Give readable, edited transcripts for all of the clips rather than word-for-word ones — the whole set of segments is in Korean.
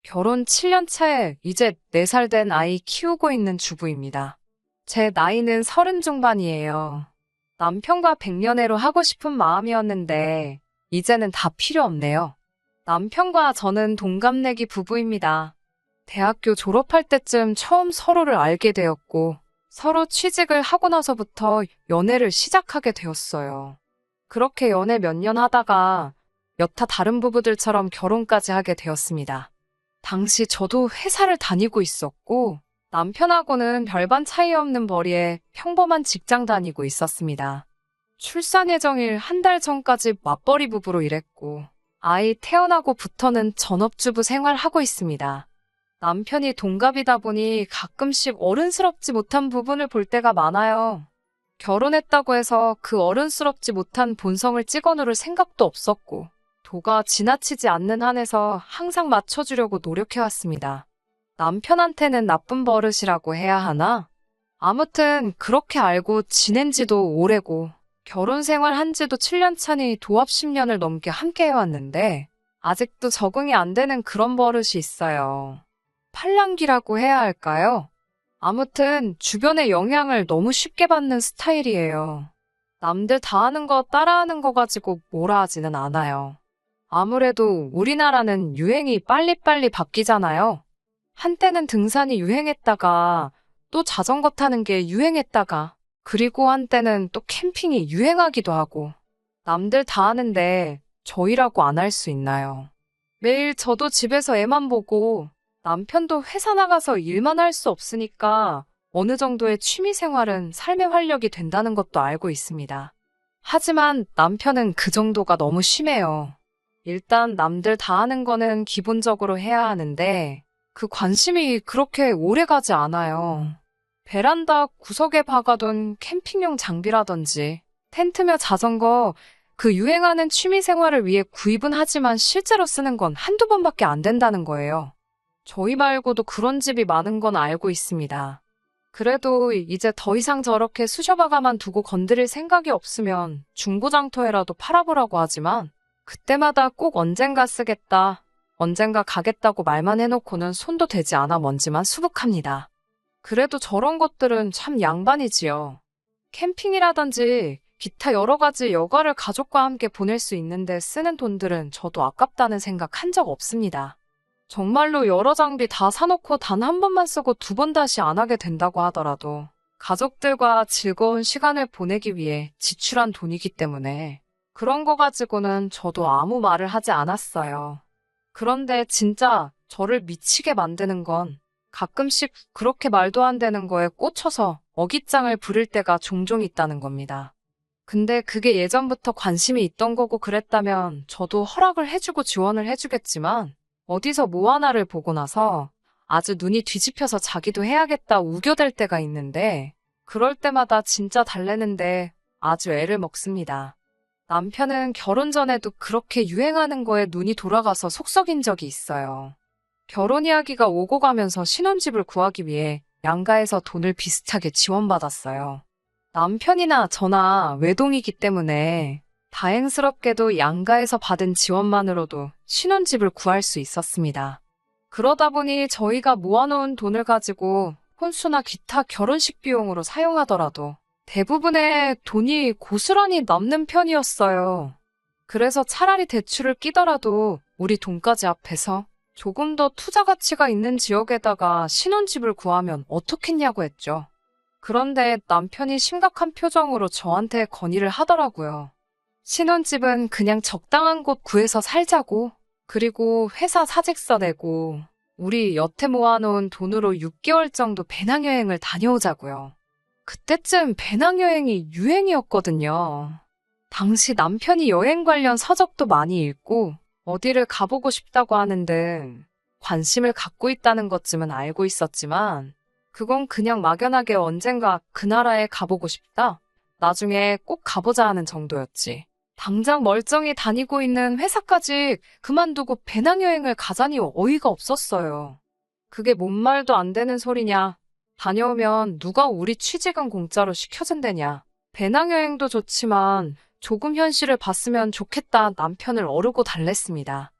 결혼 7년 차에 이제 4살 된 아이 키우고 있는 주부입니다. 제 나이는 30 중반이에요. 남편과 백년해로 하고 싶은 마음이었는데 이제는 다 필요 없네요. 남편과 저는 동갑내기 부부입니다. 대학교 졸업할 때쯤 처음 서로를 알게 되었고 서로 취직을 하고 나서부터 연애를 시작하게 되었어요. 그렇게 연애 몇 년 하다가 여타 다른 부부들처럼 결혼까지 하게 되었습니다. 당시 저도 회사를 다니고 있었고 남편하고는 별반 차이 없는 벌이에 평범한 직장 다니고 있었습니다. 출산 예정일 한 달 전까지 맞벌이 부부로 일했고 아이 태어나고부터는 전업주부 생활하고 있습니다. 남편이 동갑이다 보니 가끔씩 어른스럽지 못한 부분을 볼 때가 많아요. 결혼했다고 해서 그 어른스럽지 못한 본성을 찍어누를 생각도 없었고 도가 지나치지 않는 한에서 항상 맞춰주려고 노력해왔습니다. 남편한테는 나쁜 버릇이라고 해야 하나? 아무튼 그렇게 알고 지낸 지도 오래고 결혼 생활 한 지도 7년 차니 도합 10년을 넘게 함께 해왔는데 아직도 적응이 안 되는 그런 버릇이 있어요. 팔랑귀라고 해야 할까요? 아무튼 주변의 영향을 너무 쉽게 받는 스타일이에요. 남들 다 하는 거 따라하는 거 가지고 뭐라 하지는 않아요. 아무래도 우리나라는 유행이 빨리빨리 바뀌잖아요. 한때는 등산이 유행했다가 또 자전거 타는 게 유행했다가 그리고 한때는 또 캠핑이 유행하기도 하고 남들 다 하는데 저희라고 안 할 수 있나요? 매일 저도 집에서 애만 보고 남편도 회사 나가서 일만 할 수 없으니까 어느 정도의 취미 생활은 삶의 활력이 된다는 것도 알고 있습니다. 하지만 남편은 그 정도가 너무 심해요. 일단 남들 다 하는 거는 기본적으로 해야 하는데 그 관심이 그렇게 오래 가지 않아요. 베란다 구석에 박아둔 캠핑용 장비라든지 텐트며 자전거 그 유행하는 취미 생활을 위해 구입은 하지만 실제로 쓰는 건 한두 번밖에 안 된다는 거예요. 저희 말고도 그런 집이 많은 건 알고 있습니다. 그래도 이제 더 이상 저렇게 수셔박아만 두고 건드릴 생각이 없으면 중고장터에라도 팔아보라고 하지만 그때마다 꼭 언젠가 쓰겠다, 언젠가 가겠다고 말만 해놓고는 손도 대지 않아 먼지만 수북합니다. 그래도 저런 것들은 참 양반이지요. 캠핑이라든지 기타 여러 가지 여가를 가족과 함께 보낼 수 있는데 쓰는 돈들은 저도 아깝다는 생각 한 적 없습니다. 정말로 여러 장비 다 사놓고 단 한 번만 쓰고 두 번 다시 안 하게 된다고 하더라도 가족들과 즐거운 시간을 보내기 위해 지출한 돈이기 때문에 그런 거 가지고는 저도 아무 말을 하지 않았어요. 그런데 진짜 저를 미치게 만드는 건 가끔씩 그렇게 말도 안 되는 거에 꽂혀서 어깃장을 부릴 때가 종종 있다는 겁니다. 근데 그게 예전부터 관심이 있던 거고 그랬다면 저도 허락을 해주고 지원을 해주겠지만 어디서 뭐 하나를 보고 나서 아주 눈이 뒤집혀서 자기도 해야겠다 우겨댈 때가 있는데 그럴 때마다 진짜 달래는데 아주 애를 먹습니다. 남편은 결혼 전에도 그렇게 유행하는 거에 눈이 돌아가서 속썩인 적이 있어요. 결혼 이야기가 오고 가면서 신혼집을 구하기 위해 양가에서 돈을 비슷하게 지원받았어요. 남편이나 저나 외동이기 때문에 다행스럽게도 양가에서 받은 지원만으로도 신혼집을 구할 수 있었습니다. 그러다 보니 저희가 모아놓은 돈을 가지고 혼수나 기타 결혼식 비용으로 사용하더라도 대부분의 돈이 고스란히 남는 편이었어요. 그래서 차라리 대출을 끼더라도 우리 돈까지 합해서 조금 더 투자 가치가 있는 지역에다가 신혼집을 구하면 어떻겠냐고 했죠. 그런데 남편이 심각한 표정으로 저한테 건의를 하더라고요. 신혼집은 그냥 적당한 곳 구해서 살자고, 그리고 회사 사직서 내고, 우리 여태 모아놓은 돈으로 6개월 정도 배낭여행을 다녀오자고요. 그때쯤 배낭여행이 유행이었거든요. 당시 남편이 여행 관련 서적도 많이 읽고 어디를 가보고 싶다고 하는 등 관심을 갖고 있다는 것쯤은 알고 있었지만 그건 그냥 막연하게 언젠가 그 나라에 가보고 싶다, 나중에 꼭 가보자 하는 정도였지. 당장 멀쩡히 다니고 있는 회사까지 그만두고 배낭여행을 가자니 어이가 없었어요. 그게 뭔 말도 안 되는 소리냐. 다녀오면 누가 우리 취직은 공짜로 시켜준대냐. 배낭여행도 좋지만 조금 현실을 봤으면 좋겠다 남편을 어르고 달랬습니다.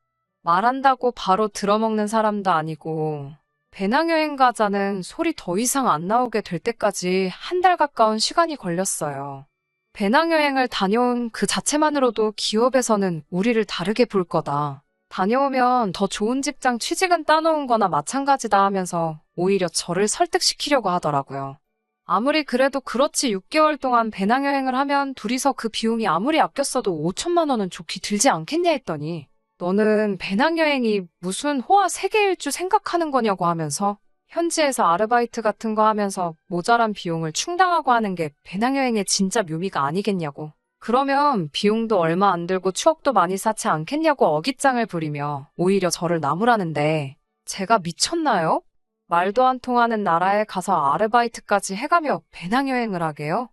말한다고 바로 들어먹는 사람도 아니고 배낭여행 가자는 소리 더 이상 안 나오게 될 때까지 한 달 가까운 시간이 걸렸어요. 배낭여행을 다녀온 그 자체만으로도 기업에서는 우리를 다르게 볼 거다. 다녀오면 더 좋은 직장 취직은 따놓은 거나 마찬가지다 하면서 오히려 저를 설득시키려고 하더라고요. 아무리 그래도 그렇지 6개월 동안 배낭여행을 하면 둘이서 그 비용이 아무리 아꼈어도 5천만 원은 좋게 들지 않겠냐 했더니 너는 배낭여행이 무슨 호화 세계일주 생각하는 거냐고 하면서 현지에서 아르바이트 같은 거 하면서 모자란 비용을 충당하고 하는 게 배낭여행의 진짜 묘미가 아니겠냐고. 그러면 비용도 얼마 안 들고 추억도 많이 쌓지 않겠냐고 어깃장을 부리며 오히려 저를 나무라는데 제가 미쳤나요? 말도 안 통하는 나라에 가서 아르바이트까지 해가며 배낭여행을 하게요?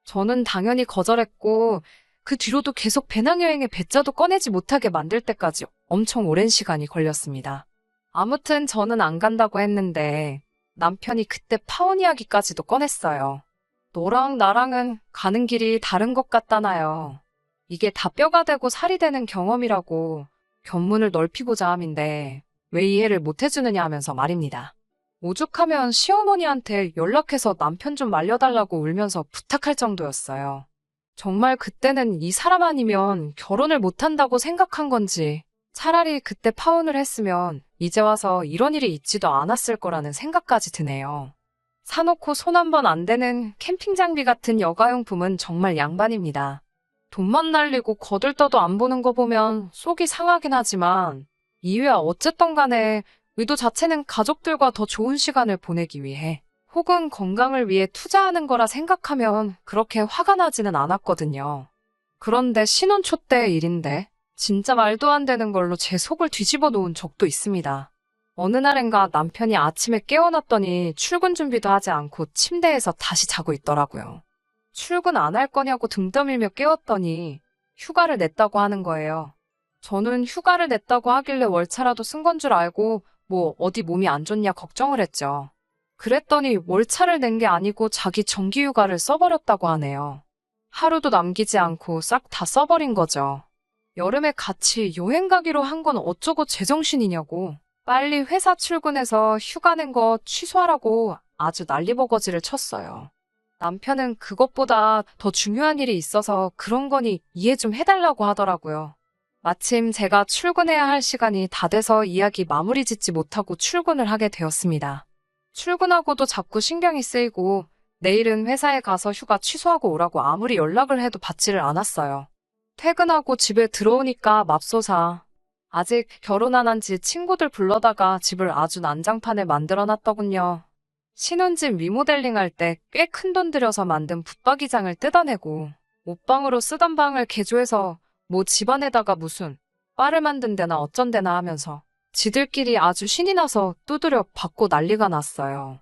저는 당연히 거절했고 그 뒤로도 계속 배낭여행의 배짜도 꺼내지 못하게 만들 때까지 엄청 오랜 시간이 걸렸습니다. 아무튼 저는 안 간다고 했는데 남편이 그때 파혼 이야기까지도 꺼냈어요. 너랑 나랑은 가는 길이 다른 것 같다나요. 이게 다 뼈가 되고 살이 되는 경험이라고 견문을 넓히고자 함인데 왜 이해를 못 해주느냐 하면서 말입니다. 오죽하면 시어머니한테 연락해서 남편 좀 말려달라고 울면서 부탁할 정도였어요. 정말 그때는 이 사람 아니면 결혼을 못한다고 생각한 건지 차라리 그때 파혼을 했으면 이제 와서 이런 일이 있지도 않았을 거라는 생각까지 드네요. 사놓고 손 한 번 안 대는 캠핑 장비 같은 여가용품은 정말 양반입니다. 돈만 날리고 거들떠도 안 보는 거 보면 속이 상하긴 하지만 이유야 어쨌든 간에 의도 자체는 가족들과 더 좋은 시간을 보내기 위해 혹은 건강을 위해 투자하는 거라 생각하면 그렇게 화가 나지는 않았거든요. 그런데 신혼 초 때 일인데 진짜 말도 안 되는 걸로 제 속을 뒤집어 놓은 적도 있습니다. 어느 날엔가 남편이 아침에 깨워놨더니 출근 준비도 하지 않고 침대에서 다시 자고 있더라고요. 출근 안 할 거냐고 등 떠밀며 깨웠더니 휴가를 냈다고 하는 거예요. 저는 휴가를 냈다고 하길래 월차라도 쓴 건 줄 알고 뭐 어디 몸이 안 좋냐 걱정을 했죠. 그랬더니 월차를 낸 게 아니고 자기 정기휴가를 써버렸다고 하네요. 하루도 남기지 않고 싹 다 써버린 거죠. 여름에 같이 여행 가기로 한 건 어쩌고 제정신이냐고. 빨리 회사 출근해서 휴가 낸 거 취소하라고 아주 난리버거지를 쳤어요. 남편은 그것보다 더 중요한 일이 있어서 그런 거니 이해 좀 해달라고 하더라고요. 마침 제가 출근해야 할 시간이 다 돼서 이야기 마무리 짓지 못하고 출근을 하게 되었습니다. 출근하고도 자꾸 신경이 쓰이고 내일은 회사에 가서 휴가 취소하고 오라고 아무리 연락을 해도 받지를 않았어요. 퇴근하고 집에 들어오니까 맙소사. 아직 결혼 안 한 지 친구들 불러다가 집을 아주 난장판에 만들어놨더군요. 신혼집 리모델링 할 때 꽤 큰 돈 들여서 만든 붙박이장을 뜯어내고 옷방으로 쓰던 방을 개조해서 뭐 집안에다가 무슨 바를 만든 데나 어쩐 데나 하면서 지들끼리 아주 신이 나서 두드려 받고 난리가 났어요.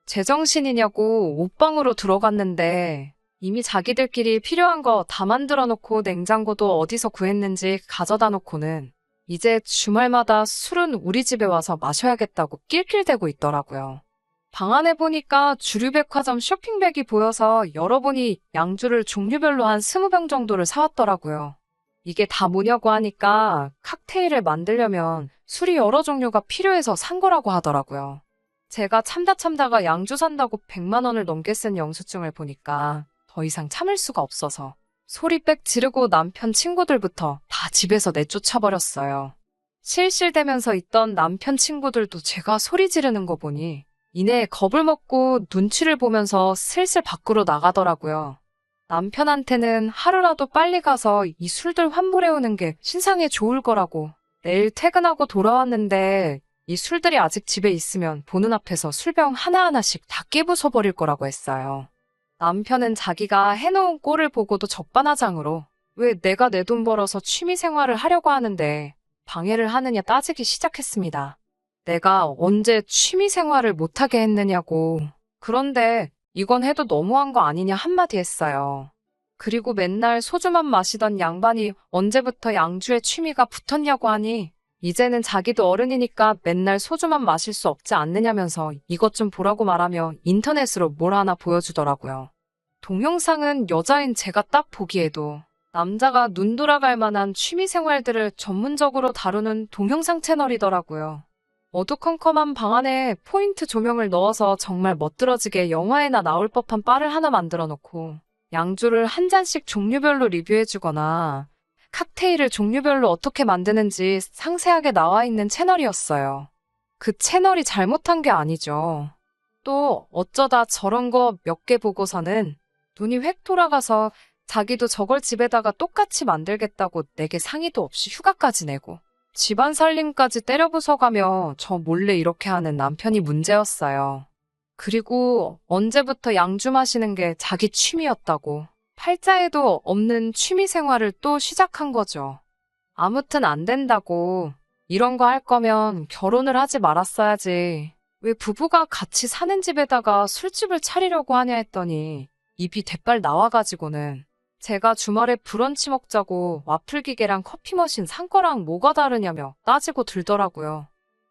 제정신이냐고 옷방으로 들어갔는데 이미 자기들끼리 필요한 거 다 만들어 놓고 냉장고도 어디서 구했는지 가져다 놓고는 이제 주말마다 술은 우리 집에 와서 마셔야겠다고 낄낄대고 있더라고요. 방 안에 보니까 주류백화점 쇼핑백이 보여서 열어보니 양주를 종류별로 한 20병 정도를 사왔더라고요. 이게 다 뭐냐고 하니까 칵테일을 만들려면 술이 여러 종류가 필요해서 산 거라고 하더라고요. 제가 참다가 양주 산다고 100만 원을 넘게 쓴 영수증을 보니까 더 이상 참을 수가 없어서 소리 빽 지르고 남편 친구들부터 다 집에서 내쫓아버렸어요. 실실대면서 있던 남편 친구들도 제가 소리 지르는 거 보니 이내에 겁을 먹고 눈치를 보면서 슬슬 밖으로 나가더라고요. 남편한테는 하루라도 빨리 가서 이 술들 환불해오는 게 신상에 좋을 거라고 내일 퇴근하고 돌아왔는데 이 술들이 아직 집에 있으면 보는 앞에서 술병 하나하나씩 다 깨부숴버릴 거라고 했어요. 남편은 자기가 해놓은 꼴을 보고도 적반하장으로 왜 내가 내 돈 벌어서 취미생활을 하려고 하는데 방해를 하느냐 따지기 시작했습니다. 내가 언제 취미생활을 못하게 했느냐고. 그런데 이건 해도 너무한 거 아니냐 한마디 했어요. 그리고 맨날 소주만 마시던 양반이 언제부터 양주에 취미가 붙었냐고 하니 이제는 자기도 어른이니까 맨날 소주만 마실 수 없지 않느냐면서 이것 좀 보라고 말하며 인터넷으로 뭘 하나 보여주더라고요. 동영상은 여자인 제가 딱 보기에도 남자가 눈 돌아갈 만한 취미 생활들을 전문적으로 다루는 동영상 채널이더라고요. 어두컴컴한 방 안에 포인트 조명을 넣어서 정말 멋들어지게 영화에나 나올 법한 바를 하나 만들어 놓고 양주를 한 잔씩 종류별로 리뷰해주거나 칵테일을 종류별로 어떻게 만드는지 상세하게 나와 있는 채널이었어요. 그 채널이 잘못한 게 아니죠. 또 어쩌다 저런 거 몇 개 보고서는 눈이 획 돌아가서 자기도 저걸 집에다가 똑같이 만들겠다고 내게 상의도 없이 휴가까지 내고 집안 살림까지 때려부숴가며 저 몰래 이렇게 하는 남편이 문제였어요. 그리고 언제부터 양주 마시는 게 자기 취미였다고 팔자에도 없는 취미 생활을 또 시작한 거죠. 아무튼 안 된다고. 이런 거 할 거면 결혼을 하지 말았어야지. 왜 부부가 같이 사는 집에다가 술집을 차리려고 하냐 했더니 입이 대빨 나와가지고는 제가 주말에 브런치 먹자고 와플 기계랑 커피 머신 산 거랑 뭐가 다르냐며 따지고 들더라고요.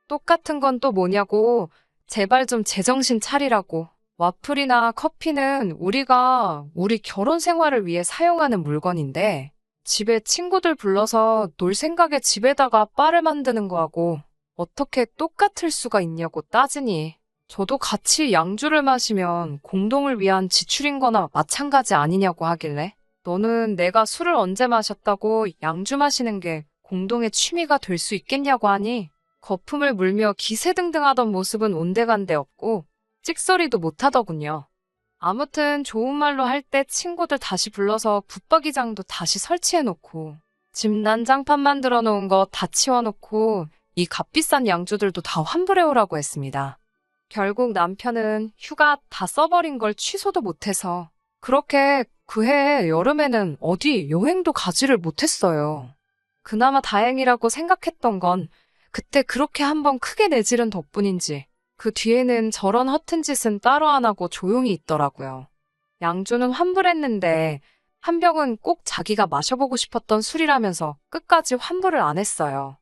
똑같은 건 또 뭐냐고. 제발 좀 제정신 차리라고. 와플이나 커피는 우리가 우리 결혼 생활을 위해 사용하는 물건인데 집에 친구들 불러서 놀 생각에 집에다가 바를 만드는 거하고 어떻게 똑같을 수가 있냐고 따지니 저도 같이 양주를 마시면 공동을 위한 지출인 거나 마찬가지 아니냐고 하길래 너는 내가 술을 언제 마셨다고 양주 마시는 게 공동의 취미가 될 수 있겠냐고 하니 거품을 물며 기세등등하던 모습은 온데간데 없고 찍소리도 못하더군요. 아무튼 좋은 말로 할 때 친구들 다시 불러서 붙박이장도 다시 설치해놓고 집 난장판 만들어 놓은 거 다 치워놓고 이 값비싼 양주들도 다 환불해오라고 했습니다. 결국 남편은 휴가 다 써버린 걸 취소도 못해서 그렇게 그해 여름에는 어디 여행도 가지를 못했어요. 그나마 다행이라고 생각했던 건 그때 그렇게 한번 크게 내지른 덕분인지 그 뒤에는 저런 허튼 짓은 따로 안 하고 조용히 있더라고요. 양주는 환불했는데 한 병은 꼭 자기가 마셔보고 싶었던 술이라면서 끝까지 환불을 안 했어요.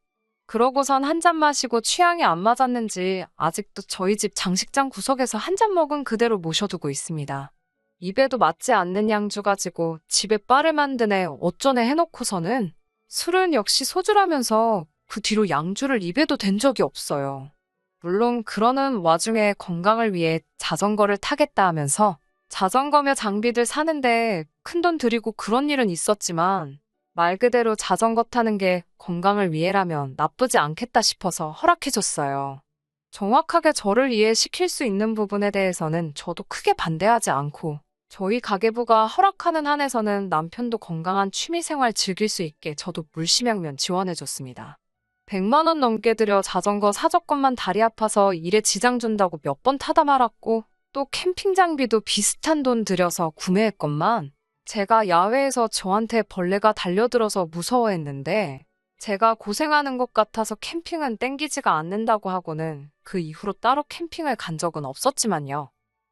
그러고선 한 잔 마시고 취향이 안 맞았는지 아직도 저희 집 장식장 구석에서 한 잔 먹은 그대로 모셔두고 있습니다. 입에도 맞지 않는 양주 가지고 집에 바를 만드네 어쩌네 해놓고서는 술은 역시 소주라면서 그 뒤로 양주를 입에도 댄 적이 없어요. 물론 그러는 와중에 건강을 위해 자전거를 타겠다 하면서 자전거며 장비들 사는데 큰돈 들이고 그런 일은 있었지만 말 그대로 자전거 타는 게 건강을 위해라면 나쁘지 않겠다 싶어서 허락해줬어요. 정확하게 저를 이해시킬 수 있는 부분에 대해서는 저도 크게 반대하지 않고 저희 가계부가 허락하는 한에서는 남편도 건강한 취미생활 즐길 수 있게 저도 물심양면 지원해줬습니다. 100만 원 넘게 들여 자전거 사줬건만 다리 아파서 일에 지장 준다고 몇 번 타다 말았고 또 캠핑 장비도 비슷한 돈 들여서 구매했건만 제가 야외에서 저한테 벌레가 달려들어서 무서워했는데 제가 고생하는 것 같아서 캠핑은 땡기지가 않는다고 하고는 그 이후로 따로 캠핑을 간 적은 없었지만요.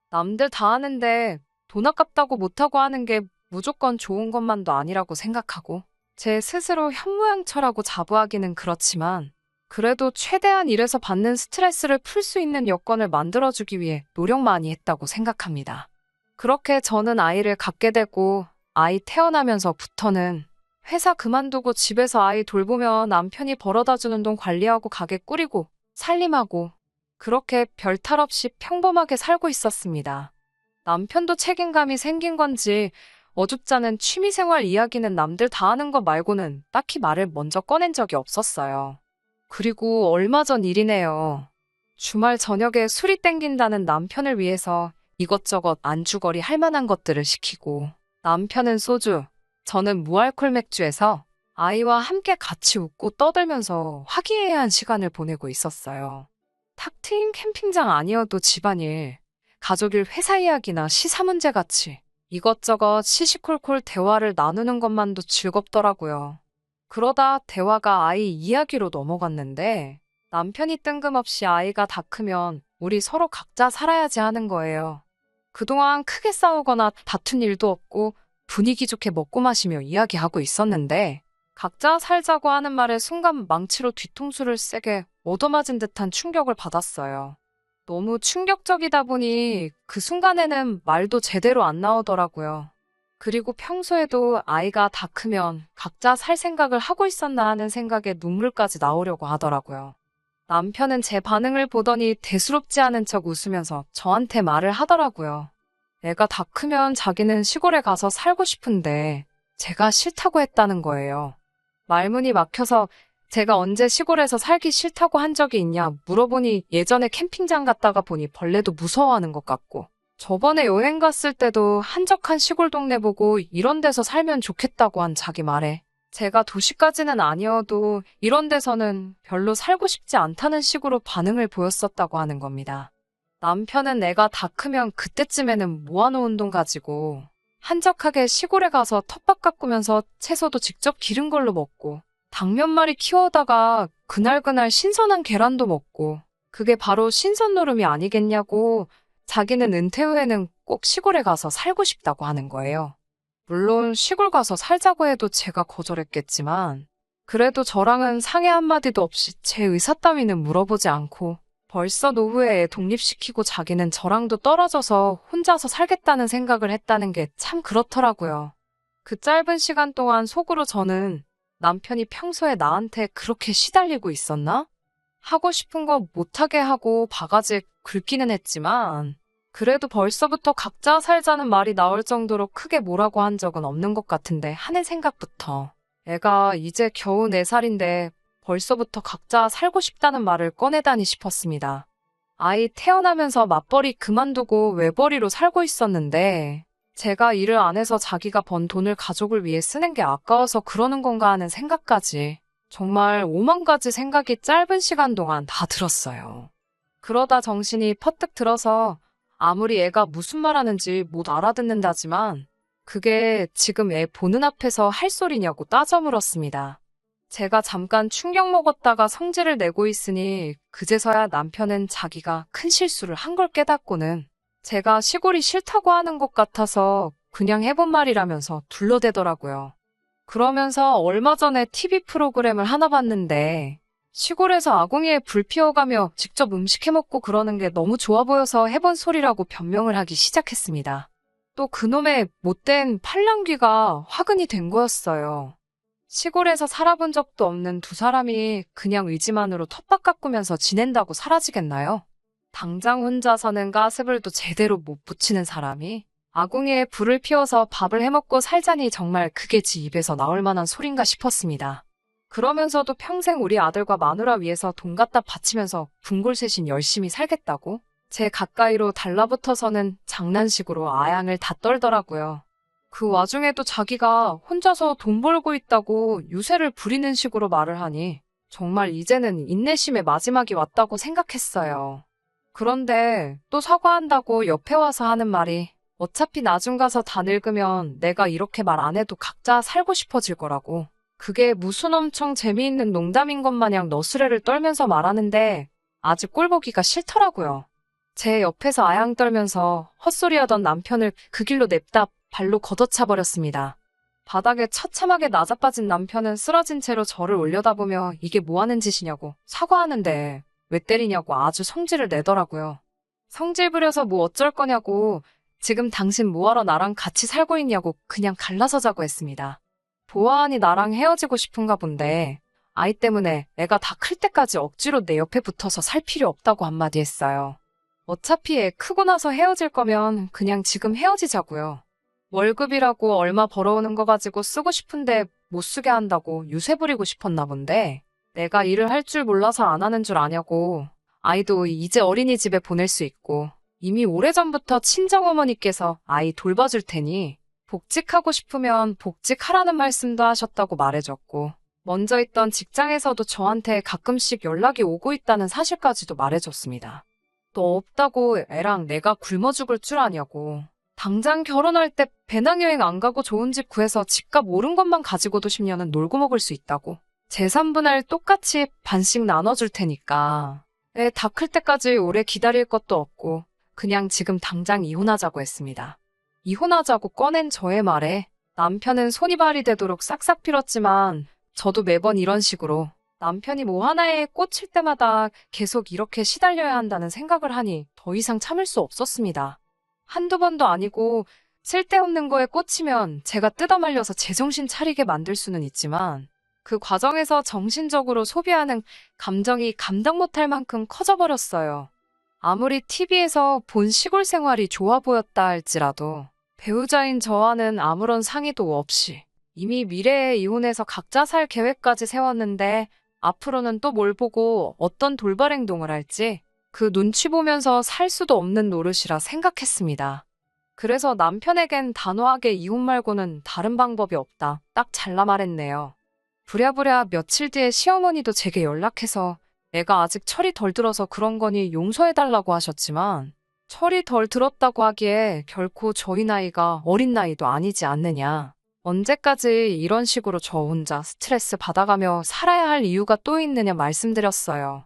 남들 다 하는데 돈 아깝다고 못하고 하는 게 무조건 좋은 것만도 아니라고 생각하고 제 스스로 현모양처라고 자부하기는 그렇지만 그래도 최대한 일에서 받는 스트레스를 풀 수 있는 여건을 만들어주기 위해 노력 많이 했다고 생각합니다. 그렇게 저는 아이를 갖게 되고 아이 태어나면서부터는 회사 그만두고 집에서 아이 돌보며 남편이 벌어다주는 돈 관리하고 가게 꾸리고 살림하고 그렇게 별 탈 없이 평범하게 살고 있었습니다. 남편도 책임감이 생긴 건지 어줍잖은 취미생활 이야기는 남들 다 하는 거 말고는 딱히 말을 먼저 꺼낸 적이 없었어요. 그리고 얼마 전 일이네요. 주말 저녁에 술이 땡긴다는 남편을 위해서 이것저것 안주거리 할 만한 것들을 시키고 남편은 소주, 저는 무알콜 맥주에서 아이와 함께 같이 웃고 떠들면서 화기애애한 시간을 보내고 있었어요. 탁 트인 캠핑장 아니어도 집안일, 가족일 회사 이야기나 시사 문제 같이 이것저것 시시콜콜 대화를 나누는 것만도 즐겁더라고요. 그러다 대화가 아이 이야기로 넘어갔는데 남편이 뜬금없이 아이가 다 크면 우리 서로 각자 살아야지 하는 거예요. 그동안 크게 싸우거나 다툰 일도 없고 분위기 좋게 먹고 마시며 이야기하고 있었는데 각자 살자고 하는 말에 순간 망치로 뒤통수를 세게 얻어맞은 듯한 충격을 받았어요. 너무 충격적이다 보니 그 순간에는 말도 제대로 안 나오더라고요. 그리고 평소에도 아이가 다 크면 각자 살 생각을 하고 있었나 하는 생각에 눈물까지 나오려고 하더라고요. 남편은 제 반응을 보더니 대수롭지 않은 척 웃으면서 저한테 말을 하더라고요. 애가 다 크면 자기는 시골에 가서 살고 싶은데 제가 싫다고 했다는 거예요. 말문이 막혀서 제가 언제 시골에서 살기 싫다고 한 적이 있냐 물어보니 예전에 캠핑장 갔다가 보니 벌레도 무서워하는 것 같고 저번에 여행 갔을 때도 한적한 시골 동네 보고 이런 데서 살면 좋겠다고 한 자기 말에 제가 도시까지는 아니어도 이런 데서는 별로 살고 싶지 않다는 식으로 반응을 보였었다고 하는 겁니다. 남편은 애가 다 크면 그때쯤에는 모아놓은 돈 가지고 한적하게 시골에 가서 텃밭 가꾸면서 채소도 직접 기른 걸로 먹고 닭 몇 마리 키워다가 그날그날 신선한 계란도 먹고 그게 바로 신선 노름이 아니겠냐고 자기는 은퇴 후에는 꼭 시골에 가서 살고 싶다고 하는 거예요. 물론 시골 가서 살자고 해도 제가 거절했겠지만 그래도 저랑은 상의 한마디도 없이 제 의사 따위는 물어보지 않고 벌써 노후에 애 독립시키고 자기는 저랑도 떨어져서 혼자서 살겠다는 생각을 했다는 게 참 그렇더라고요. 그 짧은 시간 동안 속으로 저는 남편이 평소에 나한테 그렇게 시달리고 있었나? 하고 싶은 거 못하게 하고 바가지 긁기는 했지만 그래도 벌써부터 각자 살자는 말이 나올 정도로 크게 뭐라고 한 적은 없는 것 같은데 하는 생각부터 애가 이제 겨우 4살인데 벌써부터 각자 살고 싶다는 말을 꺼내다니 싶었습니다. 아이 태어나면서 맞벌이 그만두고 외벌이로 살고 있었는데 제가 일을 안 해서 자기가 번 돈을 가족을 위해 쓰는 게 아까워서 그러는 건가 하는 생각까지 정말 오만 가지 생각이 짧은 시간 동안 다 들었어요. 그러다 정신이 퍼뜩 들어서 아무리 애가 무슨 말하는지 못 알아듣는다지만 그게 지금 애 보는 앞에서 할 소리냐고 따져 물었습니다. 제가 잠깐 충격 먹었다가 성질을 내고 있으니 그제서야 남편은 자기가 큰 실수를 한 걸 깨닫고는 제가 시골이 싫다고 하는 것 같아서 그냥 해본 말이라면서 둘러대더라고요. 그러면서 얼마 전에 TV 프로그램을 하나 봤는데 시골에서 아궁이에 불 피워가며 직접 음식 해먹고 그러는 게 너무 좋아 보여서 해본 소리라고 변명을 하기 시작했습니다. 또 그놈의 못된 팔랑귀가 화근이 된 거였어요. 시골에서 살아본 적도 없는 두 사람이 그냥 의지만으로 텃밭 가꾸면서 지낸다고 사라지겠나요? 당장 혼자서는 가스불도 제대로 못 붙이는 사람이 아궁이에 불을 피워서 밥을 해먹고 살자니 정말 그게 지 입에서 나올 만한 소린가 싶었습니다. 그러면서도 평생 우리 아들과 마누라 위해서 돈 갖다 바치면서 분골셋인 열심히 살겠다고? 제 가까이로 달라붙어서는 장난식으로 아양을 다 떨더라고요. 그 와중에도 자기가 혼자서 돈 벌고 있다고 유세를 부리는 식으로 말을 하니 정말 이제는 인내심의 마지막이 왔다고 생각했어요. 그런데 또 사과한다고 옆에 와서 하는 말이 어차피 나중 가서 다 늙으면 내가 이렇게 말 안 해도 각자 살고 싶어질 거라고. 그게 무슨 엄청 재미있는 농담인 것 마냥 너스레를 떨면서 말하는데 아주 꼴보기가 싫더라고요. 제 옆에서 아양 떨면서 헛소리하던 남편을 그 길로 냅다 발로 걷어차버렸습니다. 바닥에 처참하게 나자빠진 남편은 쓰러진 채로 저를 올려다보며 이게 뭐하는 짓이냐고 사과하는데 왜 때리냐고 아주 성질을 내더라고요. 성질 부려서 뭐 어쩔 거냐고 지금 당신 뭐하러 나랑 같이 살고 있냐고 그냥 갈라서자고 했습니다. 보아하니 나랑 헤어지고 싶은가 본데 아이 때문에 애가 다 클 때까지 억지로 내 옆에 붙어서 살 필요 없다고 한마디 했어요. 어차피 애 크고 나서 헤어질 거면 그냥 지금 헤어지자고요. 월급이라고 얼마 벌어오는 거 가지고 쓰고 싶은데 못 쓰게 한다고 유세 부리고 싶었나 본데 내가 일을 할 줄 몰라서 안 하는 줄 아냐고. 아이도 이제 어린이집에 보낼 수 있고 이미 오래전부터 친정어머니께서 아이 돌봐줄 테니 복직하고 싶으면 복직하라는 말씀도 하셨다고 말해줬고 먼저 있던 직장에서도 저한테 가끔씩 연락이 오고 있다는 사실까지도 말해줬습니다. 또 없다고 애랑 내가 굶어 죽을 줄 아냐고. 당장 결혼할 때 배낭여행 안 가고 좋은 집 구해서 집값 오른 것만 가지고도 10년은 놀고 먹을 수 있다고. 재산분할 똑같이 반씩 나눠줄 테니까 애 다 클 때까지 오래 기다릴 것도 없고 그냥 지금 당장 이혼하자고 했습니다. 이혼하자고 꺼낸 저의 말에 남편은 손이 발이 되도록 싹싹 빌었지만 저도 매번 이런 식으로 남편이 뭐 하나에 꽂힐 때마다 계속 이렇게 시달려야 한다는 생각을 하니 더 이상 참을 수 없었습니다. 한두 번도 아니고 쓸데없는 거에 꽂히면 제가 뜯어말려서 제정신 차리게 만들 수는 있지만 그 과정에서 정신적으로 소비하는 감정이 감당 못할 만큼 커져버렸어요. 아무리 TV에서 본 시골 생활이 좋아 보였다 할지라도 배우자인 저와는 아무런 상의도 없이 이미 미래에 이혼해서 각자 살 계획까지 세웠는데 앞으로는 또 뭘 보고 어떤 돌발 행동을 할지 그 눈치 보면서 살 수도 없는 노릇이라 생각했습니다. 그래서 남편에겐 단호하게 이혼 말고는 다른 방법이 없다. 딱 잘라 말했네요. 부랴부랴 며칠 뒤에 시어머니도 제게 연락해서 애가 아직 철이 덜 들어서 그런 거니 용서해달라고 하셨지만 철이 덜 들었다고 하기에 결코 저희 나이가 어린 나이도 아니지 않느냐. 언제까지 이런 식으로 저 혼자 스트레스 받아가며 살아야 할 이유가 또 있느냐 말씀드렸어요.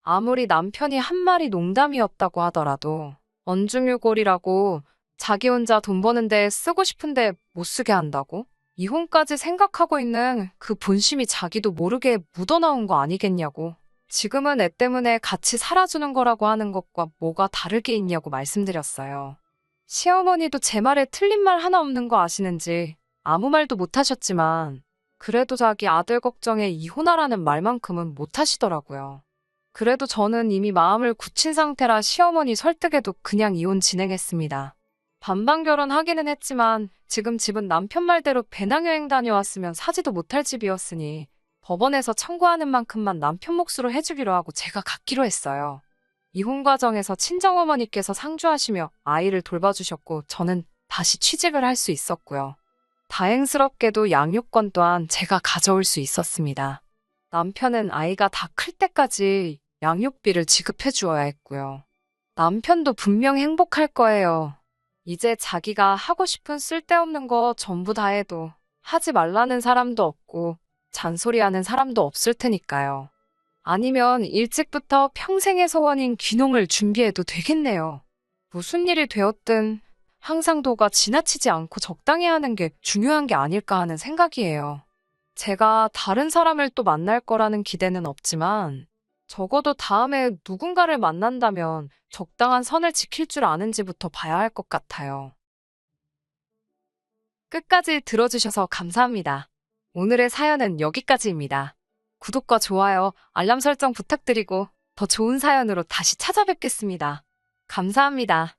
아무리 남편이 한 말이 농담이었다고 하더라도 언중유골이라고 자기 혼자 돈 버는데 쓰고 싶은데 못 쓰게 한다고? 이혼까지 생각하고 있는 그 본심이 자기도 모르게 묻어나온 거 아니겠냐고. 지금은 애 때문에 같이 살아주는 거라고 하는 것과 뭐가 다를 게 있냐고 말씀드렸어요. 시어머니도 제 말에 틀린 말 하나 없는 거 아시는지 아무 말도 못 하셨지만 그래도 자기 아들 걱정에 이혼하라는 말만큼은 못 하시더라고요. 그래도 저는 이미 마음을 굳힌 상태라 시어머니 설득에도 그냥 이혼 진행했습니다. 반반 결혼하기는 했지만 지금 집은 남편 말대로 배낭여행 다녀왔으면 사지도 못할 집이었으니 법원에서 청구하는 만큼만 남편 몫으로 해주기로 하고 제가 갖기로 했어요. 이혼 과정에서 친정어머니께서 상주하시며 아이를 돌봐주셨고 저는 다시 취직을 할 수 있었고요. 다행스럽게도 양육권 또한 제가 가져올 수 있었습니다. 남편은 아이가 다 클 때까지 양육비를 지급해 주어야 했고요. 남편도 분명 행복할 거예요. 이제 자기가 하고 싶은 쓸데없는 거 전부 다 해도 하지 말라는 사람도 없고 잔소리하는 사람도 없을 테니까요. 아니면 일찍부터 평생의 소원인 귀농을 준비해도 되겠네요. 무슨 일이 되었든 항상 도가 지나치지 않고 적당히 하는 게 중요한 게 아닐까 하는 생각이에요. 제가 다른 사람을 또 만날 거라는 기대는 없지만 적어도 다음에 누군가를 만난다면 적당한 선을 지킬 줄 아는지부터 봐야 할 것 같아요. 끝까지 들어주셔서 감사합니다. 오늘의 사연은 여기까지입니다. 구독과 좋아요, 알람 설정 부탁드리고 더 좋은 사연으로 다시 찾아뵙겠습니다. 감사합니다.